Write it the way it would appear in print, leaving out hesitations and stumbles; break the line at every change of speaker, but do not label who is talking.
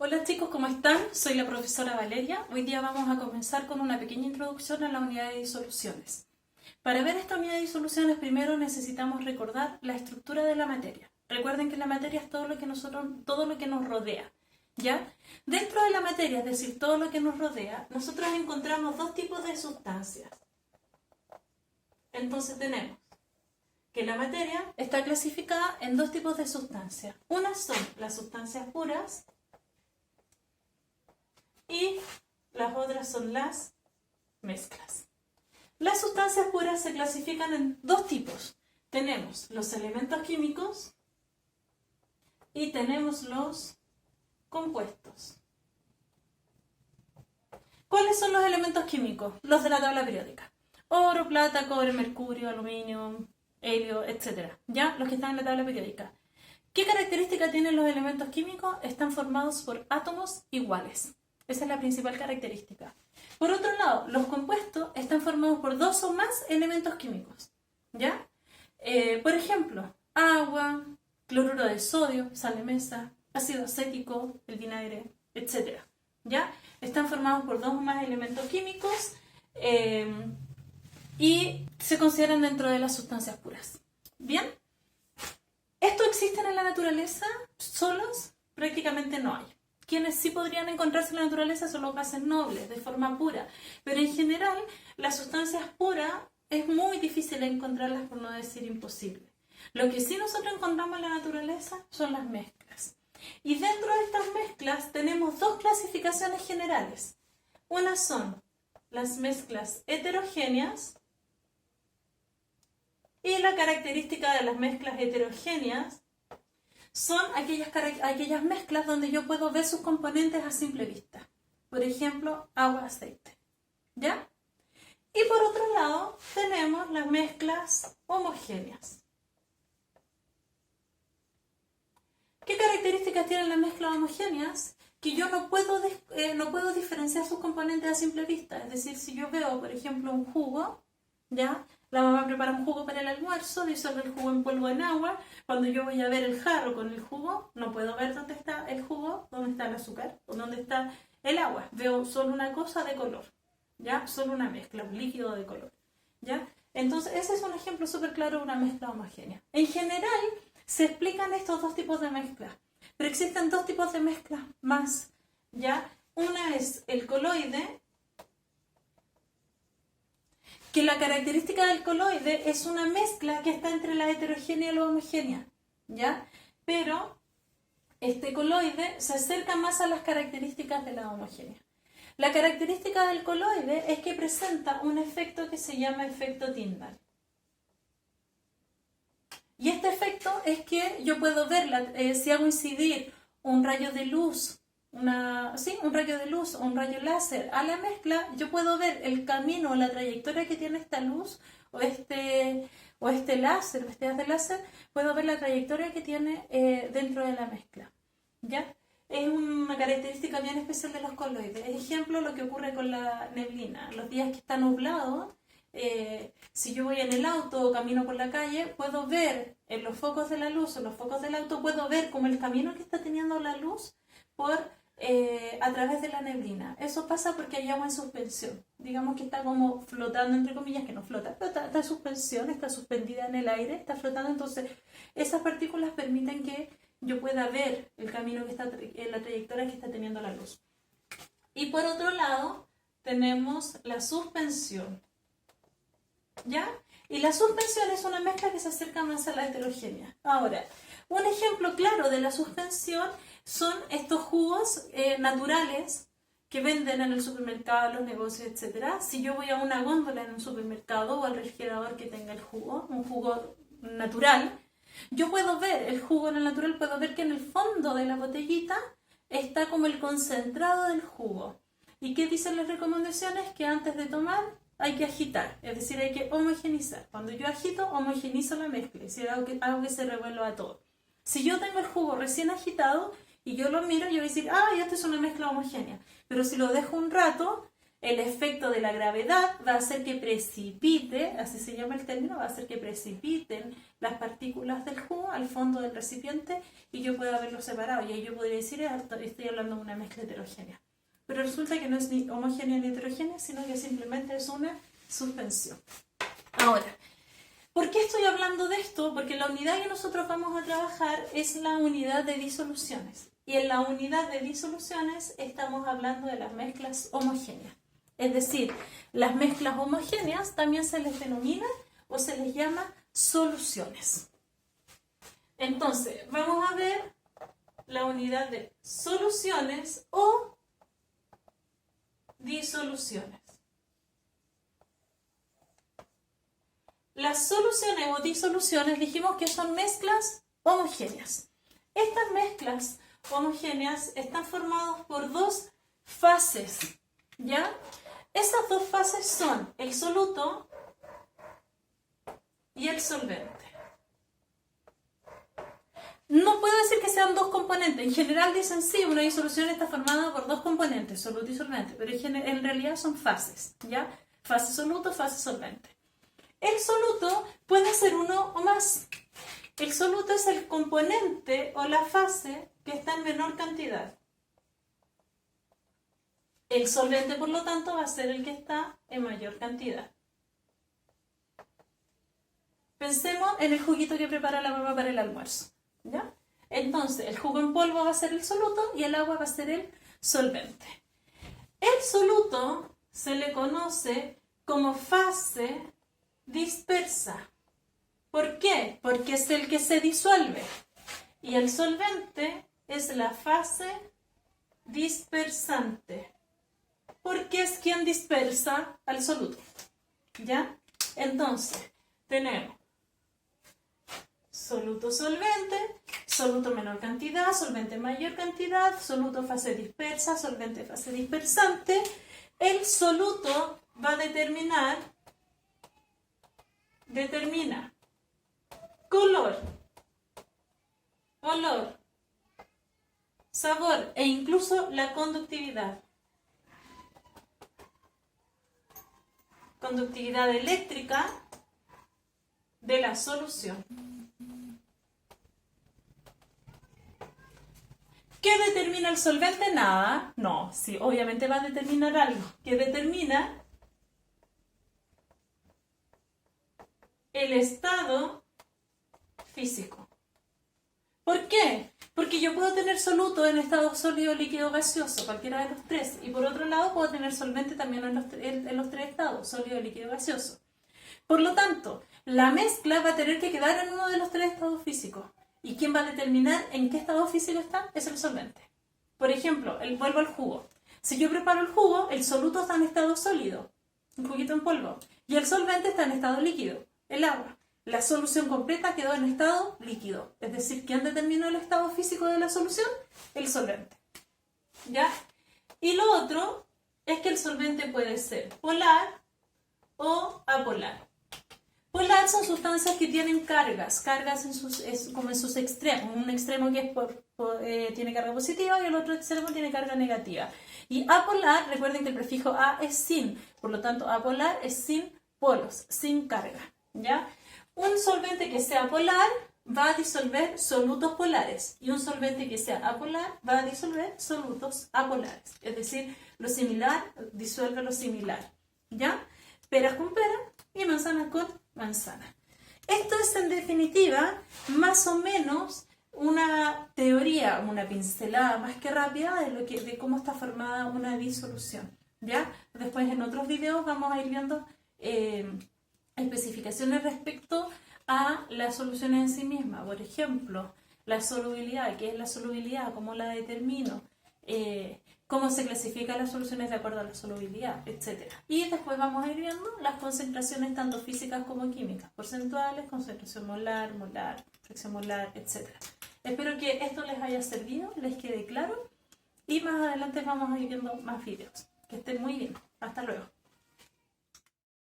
Hola chicos, ¿cómo están? Soy la profesora Valeria. Hoy día vamos a comenzar con una pequeña introducción a la unidad de disoluciones. Para ver esta unidad de disoluciones, primero necesitamos recordar la estructura de la materia. Recuerden que la materia es todo lo que nos rodea, ¿ya? Dentro de la materia, es decir, todo lo que nos rodea, nosotros encontramos dos tipos de sustancias. Entonces tenemos que la materia está clasificada en dos tipos de sustancias. Unas son las sustancias puras y las otras son las mezclas. Las sustancias puras se clasifican en dos tipos. Tenemos los elementos químicos y tenemos los compuestos. ¿Cuáles son los elementos químicos? Los de la tabla periódica. Oro, plata, cobre, mercurio, aluminio, helio, etc. ¿Ya? Los que están en la tabla periódica. ¿Qué característica tienen los elementos químicos? Están formados por átomos iguales. Esa es la principal característica. Por otro lado, los compuestos están formados por dos o más elementos químicos. ¿Ya? Por ejemplo, agua, cloruro de sodio, sal de mesa, ácido acético, el vinagre, etc. ¿Ya? Están formados por dos o más elementos químicos y se consideran dentro de las sustancias puras. ¿Bien? ¿Esto existen en la naturaleza solos? Prácticamente no hay. Quienes sí podrían encontrarse en la naturaleza son los gases nobles, de forma pura. Pero en general, las sustancias puras es muy difícil encontrarlas, por no decir imposible. Lo que sí nosotros encontramos en la naturaleza son las mezclas. Y dentro de estas mezclas tenemos dos clasificaciones generales. Unas son las mezclas heterogéneas y la característica de las mezclas heterogéneas son aquellas mezclas donde yo puedo ver sus componentes a simple vista. Por ejemplo, agua, aceite. ¿Ya? Y por otro lado, tenemos las mezclas homogéneas. ¿Qué características tienen las mezclas homogéneas? Que yo no puedo diferenciar sus componentes a simple vista. Es decir, si yo veo, por ejemplo, un jugo, ¿ya? La mamá prepara un jugo para el almuerzo, disuelve el jugo en polvo en agua. Cuando yo voy a ver el jarro con el jugo, no puedo ver dónde está el jugo, dónde está el azúcar o dónde está el agua. Veo solo una cosa de color, ¿ya? Solo una mezcla, un líquido de color, ¿ya? Entonces, ese es un ejemplo súper claro de una mezcla homogénea. En general, se explican estos dos tipos de mezclas, pero existen dos tipos de mezclas más, ¿ya? Una es el coloide, que la característica del coloide es una mezcla que está entre la heterogénea y la homogénea, ¿ya? Pero este coloide se acerca más a las características de la homogénea. La característica del coloide es que presenta un efecto que se llama efecto Tyndall. Y este efecto es que yo puedo ver, si hago incidir un rayo de luz, un rayo de luz o un rayo láser a la mezcla, yo puedo ver el camino o la trayectoria que tiene esta luz o este láser, este haz de láser, puedo ver la trayectoria que tiene dentro de la mezcla, ¿ya? Es una característica bien especial de los coloides. Ejemplo, lo que ocurre con la neblina. Los días que está nublado, si yo voy en el auto o camino por la calle, puedo ver en los focos de la luz o los focos del auto, puedo ver como el camino que está teniendo la luz a través de la neblina. Eso pasa porque hay agua en suspensión. Digamos que está como flotando, entre comillas, que no flota, pero está en suspensión, está suspendida en el aire, está flotando. Entonces, esas partículas permiten que yo pueda ver el camino que está, la trayectoria que está teniendo la luz. Y por otro lado, tenemos la suspensión, ¿ya? Y la suspensión es una mezcla que se acerca más a la heterogénea. Ahora, un ejemplo claro de la suspensión son estos jugos naturales que venden en el supermercado, en los negocios, etc. Si yo voy a una góndola en un supermercado o al refrigerador que tenga el jugo, un jugo natural, yo puedo ver el jugo en el natural, puedo ver que en el fondo de la botellita está como el concentrado del jugo. ¿Y qué dicen las recomendaciones? Que antes de tomar hay que agitar, es decir, hay que homogenizar. Cuando yo agito, homogenizo la mezcla, es decir, hago que se revuelva todo. Si yo tengo el jugo recién agitado y yo lo miro, yo voy a decir, esto es una mezcla homogénea. Pero si lo dejo un rato, El efecto de la gravedad va a hacer que precipite, así se llama el término, va a hacer que precipiten las partículas del jugo al fondo del recipiente y yo pueda verlos separados. Y ahí yo podría decir, estoy hablando de una mezcla heterogénea. Pero resulta que no es ni homogénea ni heterogénea, sino que simplemente es una suspensión. Ahora, ¿por qué estoy hablando de esto? Porque la unidad que nosotros vamos a trabajar es la unidad de disoluciones. Y en la unidad de disoluciones estamos hablando de las mezclas homogéneas. Es decir, las mezclas homogéneas también se les denomina o se les llama soluciones. Entonces, vamos a ver la unidad de soluciones o disoluciones. Las soluciones o disoluciones dijimos que son mezclas homogéneas. Estas mezclas homogéneas están formadas por dos fases, ¿ya? Esas dos fases son el soluto y el solvente. No puedo decir que sean dos componentes. En general dicen sí, una disolución está formada por dos componentes, soluto y solvente, pero en realidad son fases, ¿ya? Fase soluto, fase solvente. El soluto puede ser uno o más. El soluto es el componente o la fase que está en menor cantidad. El solvente, por lo tanto, va a ser el que está en mayor cantidad. Pensemos en el juguito que prepara la mamá para el almuerzo, ¿ya? Entonces, el jugo en polvo va a ser el soluto y el agua va a ser el solvente. El soluto se le conoce como fase dispersa. ¿Por qué? Porque es el que se disuelve. Y el solvente es la fase dispersante. Porque es quien dispersa al soluto, ¿ya? Entonces, tenemos soluto solvente, soluto menor cantidad, solvente mayor cantidad, soluto fase dispersa, solvente fase dispersante. El soluto va a determina color, olor, sabor e incluso la conductividad. Conductividad eléctrica de la solución. ¿Qué determina el solvente? Nada. No, sí, obviamente va a determinar algo. ¿Qué determina? El estado físico. ¿Por qué? Porque yo puedo tener soluto en estado sólido, líquido, gaseoso, cualquiera de los tres. Y por otro lado, puedo tener solvente también en los tres estados, sólido, líquido, gaseoso. Por lo tanto, la mezcla va a tener que quedar en uno de los tres estados físicos. ¿Y quién va a determinar en qué estado físico está? Es el solvente. Por ejemplo, vuelvo al jugo. Si yo preparo el jugo, el soluto está en estado sólido, un juguito en polvo. Y el solvente está en estado líquido, el agua. La solución completa quedó en estado líquido. Es decir, ¿quién determinó el estado físico de la solución? El solvente. ¿Ya? Y lo otro es que el solvente puede ser polar o apolar. Polar son sustancias que tienen cargas como en sus extremos. Un extremo que tiene carga positiva y el otro extremo tiene carga negativa. Y apolar, recuerden que el prefijo a es sin. Por lo tanto, apolar es sin polos, sin carga. ¿Ya? Un solvente que sea polar va a disolver solutos polares y un solvente que sea apolar va a disolver solutos apolares. Es decir, lo similar disuelve lo similar. ¿Ya? Peras con pera y manzanas con manzana. Esto es en definitiva más o menos una teoría, una pincelada más que rápida de cómo está formada una disolución. ¿Ya? Después en otros videos vamos a ir viendo especificaciones respecto a las soluciones en sí mismas. Por ejemplo, la solubilidad, ¿qué es la solubilidad? ¿Cómo la determino? Cómo se clasifican las soluciones de acuerdo a la solubilidad, etc. Y después vamos a ir viendo las concentraciones tanto físicas como químicas, porcentuales, concentración molar, fracción molar, etc. Espero que esto les haya servido, les quede claro y más adelante vamos a ir viendo más videos. Que estén muy bien. Hasta luego.